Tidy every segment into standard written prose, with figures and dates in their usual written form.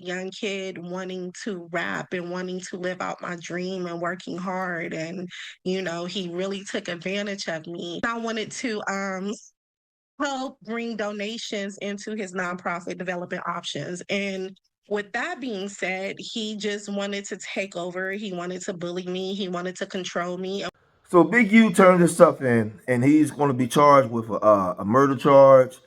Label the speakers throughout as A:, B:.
A: young kid wanting to rap and wanting to live out my dream and working hard. And, he really took advantage of me. I wanted to help bring donations into his nonprofit development options. And with that being said, he just wanted to take over. He wanted to bully me. He wanted to control me.
B: So Big U turned this stuff in, and he's going to be charged with a murder charge.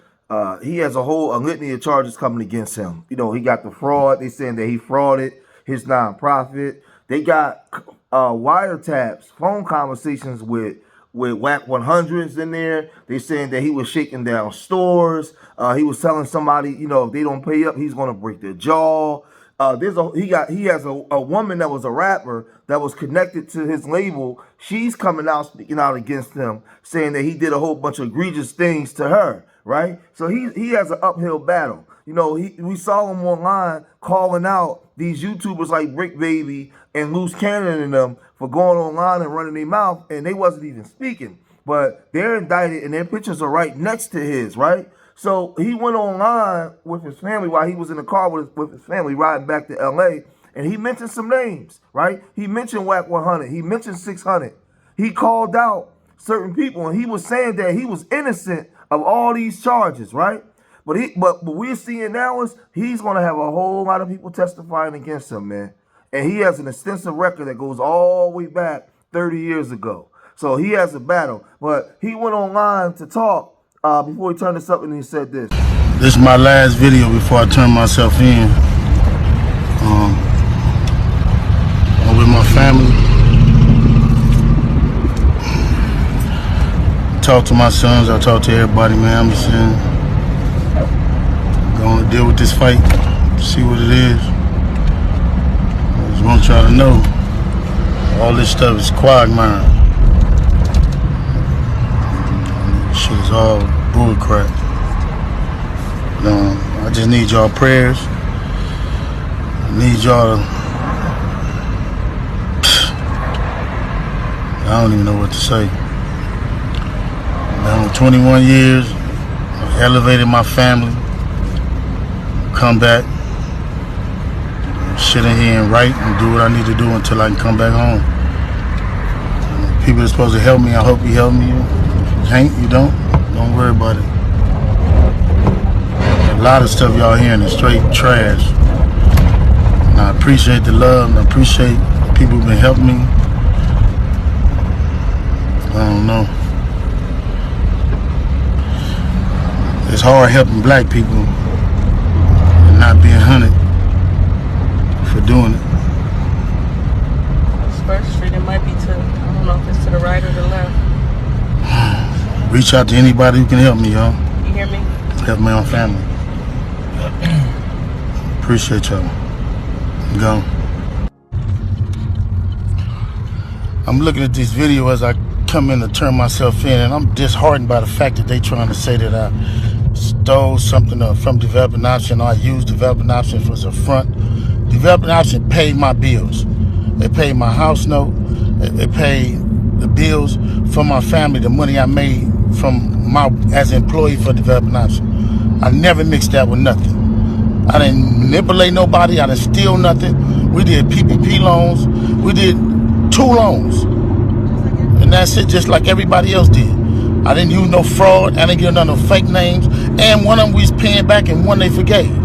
B: He has a litany of charges coming against him. He got the fraud. They saying that he frauded his nonprofit. They got wiretaps, phone conversations with Wack 100s in there. They saying that he was shaking down stores. He was telling somebody, if they don't pay up, he's going to break their jaw. He has a woman that was a rapper that was connected to his label. She's coming out speaking out against him, saying that he did a whole bunch of egregious things to her, right? So he has an uphill battle. We saw him online calling out these YouTubers like Brick Baby and Loose Cannon and them for going online and running their mouth, and they wasn't even speaking. But they're indicted, and their pictures are right next to his, right? So he went online with his family while he was in the car with his family riding back to LA, and he mentioned some names, right? He mentioned Wack 100. He mentioned 600. He called out certain people, and he was saying that he was innocent of all these charges, right? But what we're seeing now is he's going to have a whole lot of people testifying against him, man. And he has an extensive record that goes all the way back 30 years ago. So he has a battle. But he went online to talk before he turned this up, and he said this.
C: This is my last video before I turn myself in. I'm with my family. Talk to my sons, I talk to everybody, man. I'm just saying, going to deal with this fight, see what it is. I just want y'all to know, all this stuff is quagmire. Shit is all bull crap. I just need y'all prayers. I need y'all to... I don't even know what to say. Now, 21 years, I've elevated my family. Come back, sit in here and write and do what I need to do until I can come back home. People are supposed to help me. I hope you help me. If you can't, you don't worry about it. A lot of stuff y'all hearing is straight trash. And I appreciate the love, and I appreciate people who've been helping me. I don't know. It's hard helping black people and not being hunted for doing it.
D: First Street, it might be to, I don't know if it's to the right or the left.
C: Reach out to anybody who can help me, y'all.
D: You hear me?
C: Help my own family. Appreciate y'all. Go. I'm looking at this video as I come in to turn myself in, and I'm disheartened by the fact that they trying to say that I stole something from Developing Option, or I used Developing Option as a front. Developing Option paid my bills. They paid my house note. They paid the bills for my family, the money I made as an employee for Developing Option. I never mixed that with nothing. I didn't manipulate nobody. I didn't steal nothing. We did PPP loans. We did 2 loans. And that's it, just like everybody else did. I didn't use no fraud. I didn't give none of no fake names. And one of them we was paying back, and one they forgave. You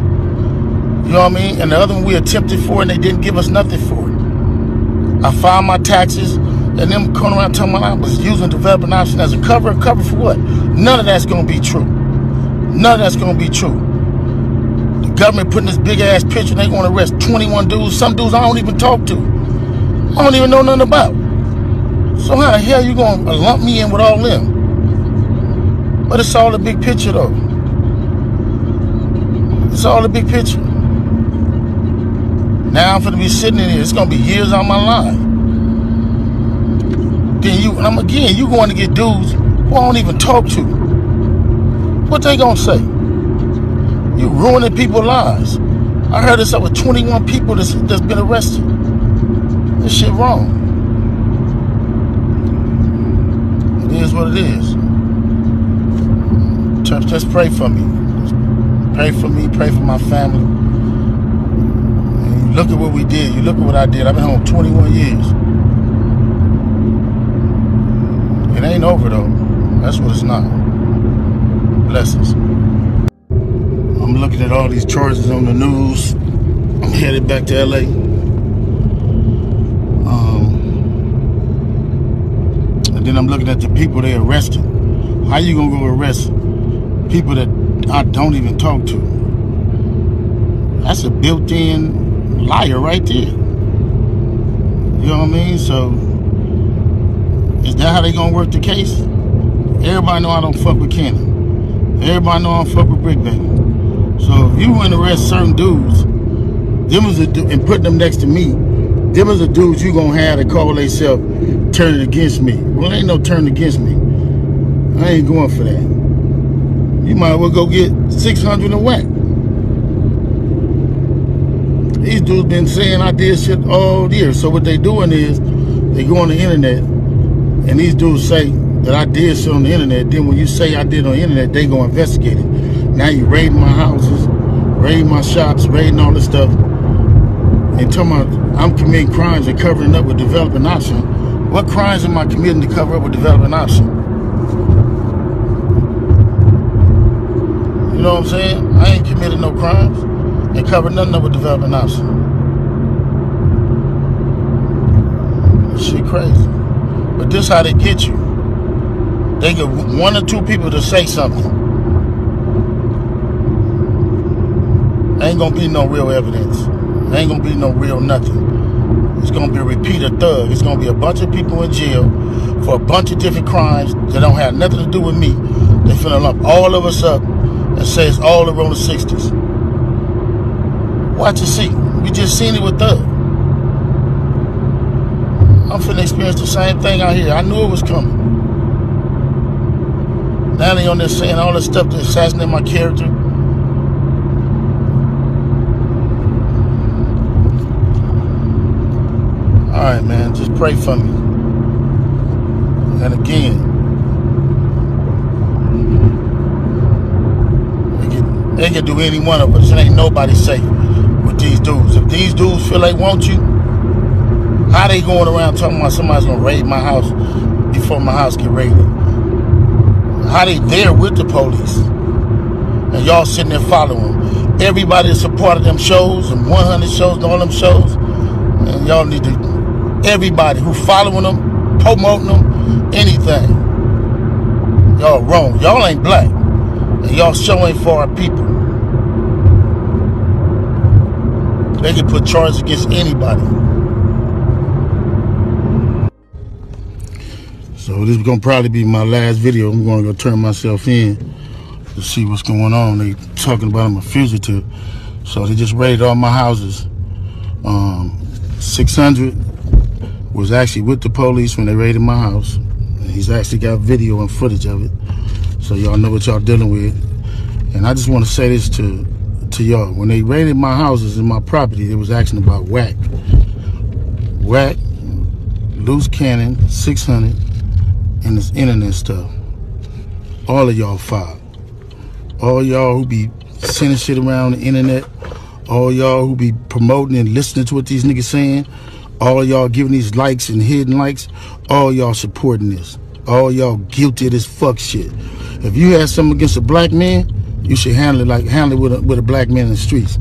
C: know what I mean? And the other one we attempted for, and they didn't give us nothing for it. I filed my taxes, and them coming around telling me I was using Developing Option as a cover. Cover for what? None of that's going to be true. None of that's going to be true. The government putting this big ass picture, and they want to arrest 21 dudes. Some dudes I don't even talk to. I don't even know nothing about. So how the hell you going to lump me in with all them? But it's all the big picture, though. It's all the big picture. Now I'm going to be sitting in here. It's going to be years out of my life. Then you going to get dudes who I don't even talk to. What they going to say? You ruining people's lives. I heard it's over 21 people that's been arrested. This shit wrong. It is what it is. Church, just pray for me. Pray for me, pray for my family. look at what we did. You look at what I did. I've been home 21 years. It ain't over though. That's what it's not. Blessings. I'm looking at all these charges on the news. I'm headed back to LA. And then I'm looking at the people they arrested. How you gonna go arrest people that I don't even talk to? That's a built-in liar right there. You know what I mean? So, is that how they gonna work the case? Everybody know I don't fuck with Cannon. Everybody know I don't fuck with Brick Baby. So if you want to arrest certain dudes, and put them next to me, them is the dudes you gonna have to call themselves turning against me. Well, ain't no turning against me. I ain't going for that. You might as well go get 600 and Wack. These dudes been saying I did shit all year. So what they doing is they go on the internet and these dudes say that I did shit on the internet. Then when you say I did on the internet, they go investigate it. Now you raiding my houses, raiding my shops, raiding all this stuff, and talking about I'm committing crimes and covering up with developing option. What crimes am I committing to cover up with developing option? You know what I'm saying? I ain't committed no crimes and covered nothing up with developing option. Shit crazy. But this how they get you. They get one or two people to say something. Ain't gonna be no real evidence. Ain't gonna be no real nothing. It's gonna be a repeated thug. It's gonna be a bunch of people in jail for a bunch of different crimes that don't have nothing to do with me. They finna lump all of us up and say it's all the Roller 60s. Watch and see. We just seen it with Thug. I'm finna experience the same thing out here. I knew it was coming. Now they on there saying all this stuff to assassinate my character. Alright, man, just pray for me. And again, they can do any one of us. It ain't nobody safe with these dudes. If these dudes feel they want you, how they going around talking about somebody's gonna raid my house before my house get raided? How they there with the police? And y'all sitting there following them. Everybody that's a part of them shows, and 100 shows, and all them shows, and y'all need to, everybody who following them, promoting them, anything. Y'all wrong. Y'all ain't black. And y'all show ain't for our people. They can put charges against anybody. So this is gonna probably be my last video. I'm gonna go turn myself in to see what's going on. They talking about I'm a fugitive. So they just raided all my houses. 600 was actually with the police when they raided my house. And he's actually got video and footage of it. So y'all know what y'all dealing with. And I just want to say this to y'all. When they raided my houses and my property, they was asking about Wack. Wack, Loose Cannon, 600, and this internet stuff. All of y'all filed. All y'all who be sending shit around the internet. All y'all who be promoting and listening to what these niggas saying. All y'all giving these likes and hidden likes. All y'all supporting this. All y'all guilty of this fuck shit. If you had something against a black man, you should handle it with a black man in the streets.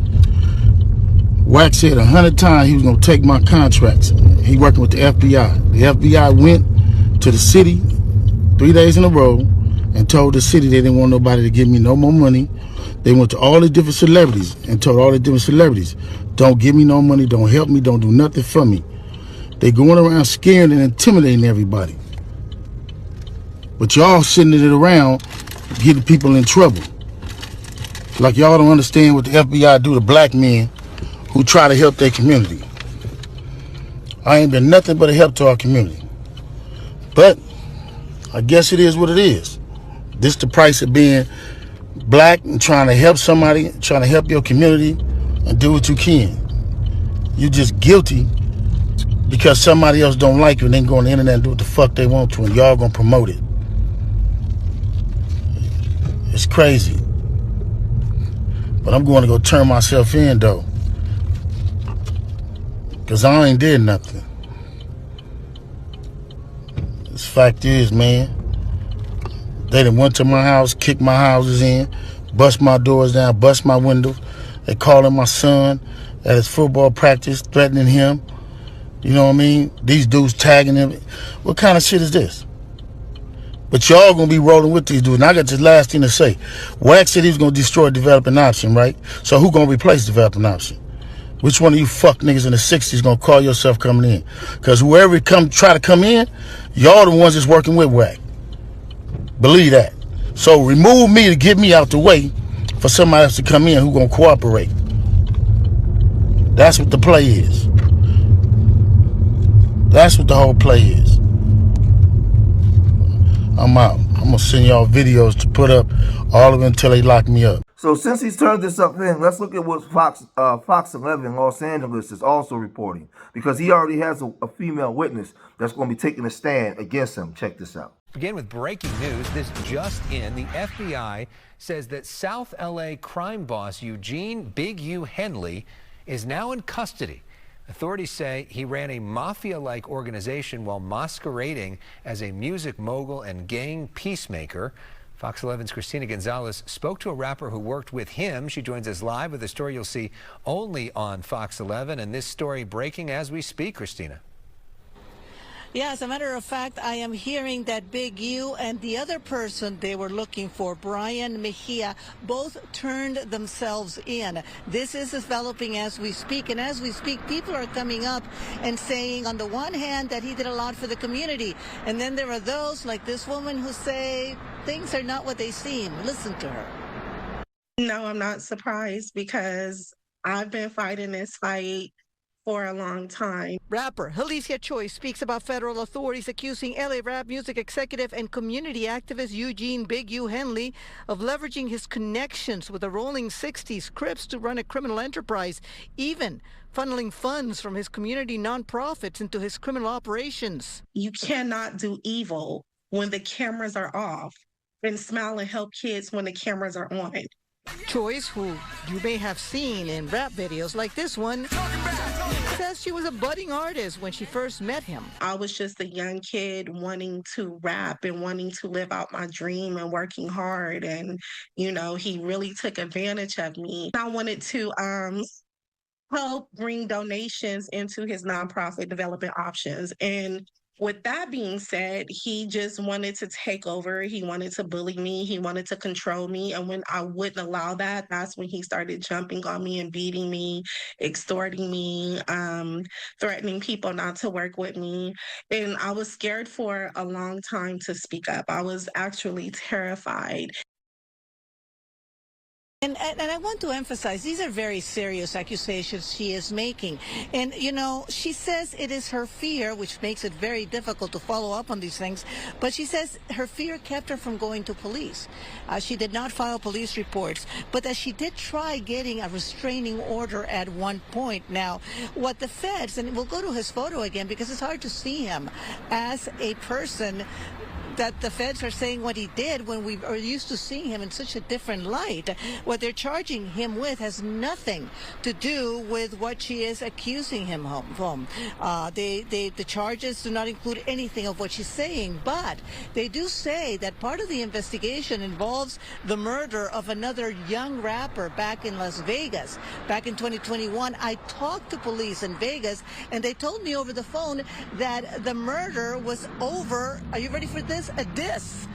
C: Wack said 100 times he was gonna take my contracts. He working with the FBI. The FBI went to the city 3 days in a row and told the city they didn't want nobody to give me no more money. They went to all the different celebrities and told all the different celebrities, don't give me no money, don't help me, don't do nothing for me. They going around scaring and intimidating everybody. But y'all sitting it around getting people in trouble. Like y'all don't understand what the FBI do to black men who try to help their community. I ain't been nothing but a help to our community. But I guess it is what it is. This the price of being black and trying to help somebody, trying to help your community and do what you can. You just guilty because somebody else don't like you and then go on the internet and do what the fuck they want to and y'all gonna promote it. It's crazy. But I'm going to go turn myself in though. Because I ain't did nothing. This fact is, man, they done went to my house, kicked my houses in, bust my doors down, bust my windows. They calling my son at his football practice, threatening him. You know what I mean? These dudes tagging him. What kind of shit is this? But y'all gonna be rolling with these dudes. And I got this last thing to say. Wack said he was gonna destroy developing option, right? So who gonna replace developing option? Which one of you fuck niggas in the 60s gonna call yourself coming in? Because whoever try to come in, y'all the ones that's working with Wack. Believe that. So remove me to get me out the way for somebody else to come in who gonna cooperate. That's what the play is. That's what the whole play is. I'm out. I'm gonna send y'all videos to put up all of it until they lock me up.
B: So since he's turned this up in, let's look at what Fox 11 Los Angeles is also reporting, because he already has a female witness that's going to be taking a stand against him. Check this out.
E: Begin with breaking news. This just in. The FBI says that South LA crime boss Eugene Big U Henley is now in custody. Authorities say he ran a mafia-like organization while masquerading as a music mogul and gang peacemaker. Fox 11's Christina Gonzalez spoke to a rapper who worked with him. She joins us live with a story you'll see only on Fox 11, and this story breaking as we speak, Christina.
F: Yeah, as a matter of fact, I am hearing that Big U and the other person they were looking for, Brian Mejia, both turned themselves in. This is developing as we speak, and as we speak, people are coming up and saying, on the one hand, that he did a lot for the community, and then there are those like this woman who say things are not what they seem. Listen to her.
A: No, I'm not surprised, because I've been fighting this fight for a long time.
F: Rapper Alicia Choi speaks about federal authorities accusing LA rap music executive and community activist Eugene Big U Henley of leveraging his connections with the Rolling 60s Crips to run a criminal enterprise, even funneling funds from his community nonprofits into his criminal operations.
A: You cannot do evil when the cameras are off and smile and help kids when the cameras are on.
F: Choice, who you may have seen in rap videos like this one, says she was a budding artist when she first met him.
A: I was just a young kid wanting to rap and wanting to live out my dream and working hard. And, you know, he really took advantage of me. I wanted to help bring donations into his nonprofit Development Options. And with that being said, he just wanted to take over. He wanted to bully me. He wanted to control me. And when I wouldn't allow that, that's when he started jumping on me and beating me, extorting me, threatening people not to work with me. And I was scared for a long time to speak up. I was actually terrified.
F: And I want to emphasize, these are very serious accusations she is making. And, you know, she says it is her fear, which makes it very difficult to follow up on these things. But she says her fear kept her from going to police. She did not file police reports, but that she did try getting a restraining order at one point. Now, what the feds, and we'll go to his photo again because it's hard to see him as a person that the feds are saying what he did when we are used to seeing him in such a different light. What they're charging him with has nothing to do with what she is accusing him from. The charges do not include anything of what she's saying, but they do say that part of the investigation involves the murder of another young rapper back in Las Vegas. Back in 2021, I talked to police in Vegas, and they told me over the phone that the murder was over, are you ready for this? A diss,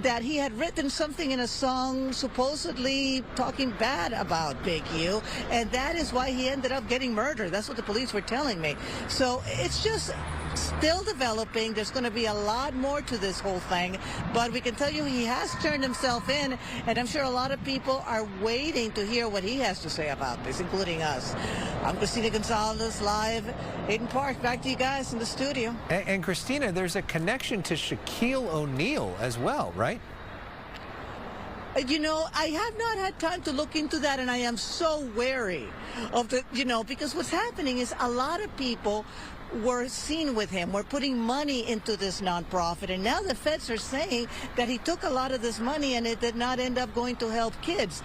F: that he had written something in a song supposedly talking bad about Big U, and that is why he ended up getting murdered. That's what the police were telling me. So it's just still developing. There's going to be a lot more to this whole thing, but we can tell you he has turned himself in, and I'm sure a lot of people are waiting to hear what he has to say about this, including us. I'm Christina Gonzalez, live Hayden Park. Back to you guys in the studio.
E: And Christina, there's a connection to Shaquille O'Neal as well, right?
F: You know, I have not had time to look into that, and I am so wary of the, you know, because what's happening is a lot of people were seen with him, were putting money into this nonprofit, and now the feds are saying that he took a lot of this money and it did not end up going to help kids.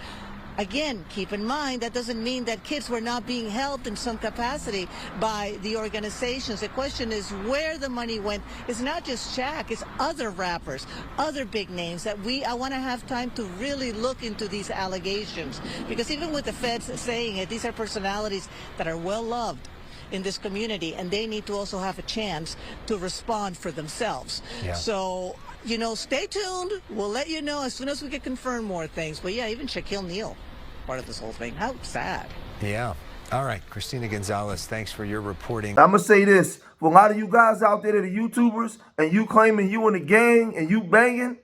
F: Again, keep in mind that doesn't mean that kids were not being helped in some capacity by the organizations. The question is where the money went. It's not just Shaq, it's other rappers, other big names that I want to have time to really look into these allegations. Because even with the feds saying it, these are personalities that are well loved in this community, and they need to also have a chance to respond for themselves.
E: Yeah.
F: So, you know, stay tuned. We'll let you know as soon as we can confirm more things. But yeah, even Shaquille O'Neal, part of this whole thing. How sad.
E: Yeah. All right, Christina Gonzalez, thanks for your reporting.
B: I'm going to say this. For a lot of you guys out there that are YouTubers and you claiming you in the gang and you banging,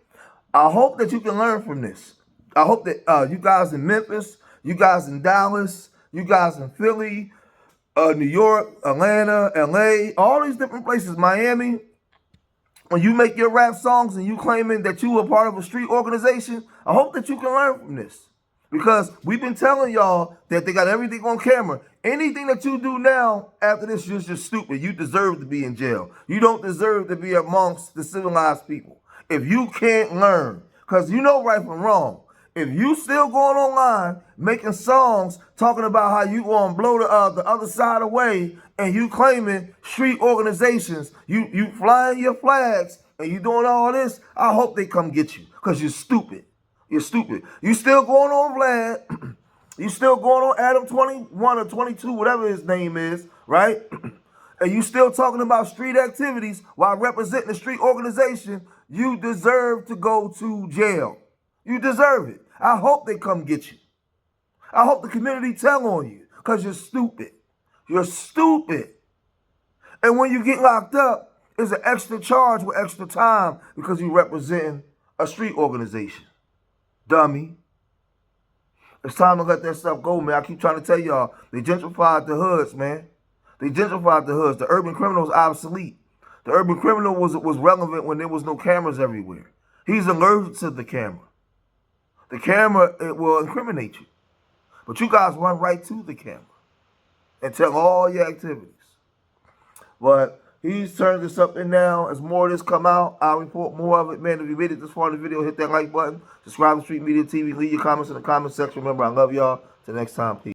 B: I hope that you can learn from this. I hope that you guys in Memphis, you guys in Dallas, you guys in Philly, New York, Atlanta, LA, all these different places, Miami, when you make your rap songs and you claiming that you are part of a street organization, I hope that you can learn from this. Because we've been telling y'all that they got everything on camera. Anything that you do now after this, you're just stupid. You deserve to be in jail. You don't deserve to be amongst the civilized people. If you can't learn, because you know right from wrong. If you still going online making songs talking about how you going to blow the other side away and you claiming street organizations, you flying your flags and you doing all this, I hope they come get you because you're stupid. You're stupid. You still going on Vlad. You still going on Adam 21 or 22, whatever his name is, right? And you still talking about street activities while representing a street organization. You deserve to go to jail. You deserve it. I hope they come get you. I hope the community tell on you because you're stupid. You're stupid. And when you get locked up, it's an extra charge with extra time because you representing a street organization. Dummy. It's time to let that stuff go, man. I keep trying to tell y'all, they gentrified the hoods, man. They gentrified the hoods. The urban criminal is obsolete. The urban criminal was relevant when there was no cameras everywhere. He's allergic to the camera. The camera, it will incriminate you. But you guys run right to the camera and tell all your activities. But he's turned this up and now. As more of this come out, I'll report more of it. Man, if you made it this far in the video, hit that like button. Subscribe to Street Media TV. Leave your comments in the comment section. Remember, I love y'all. Till next time, peace.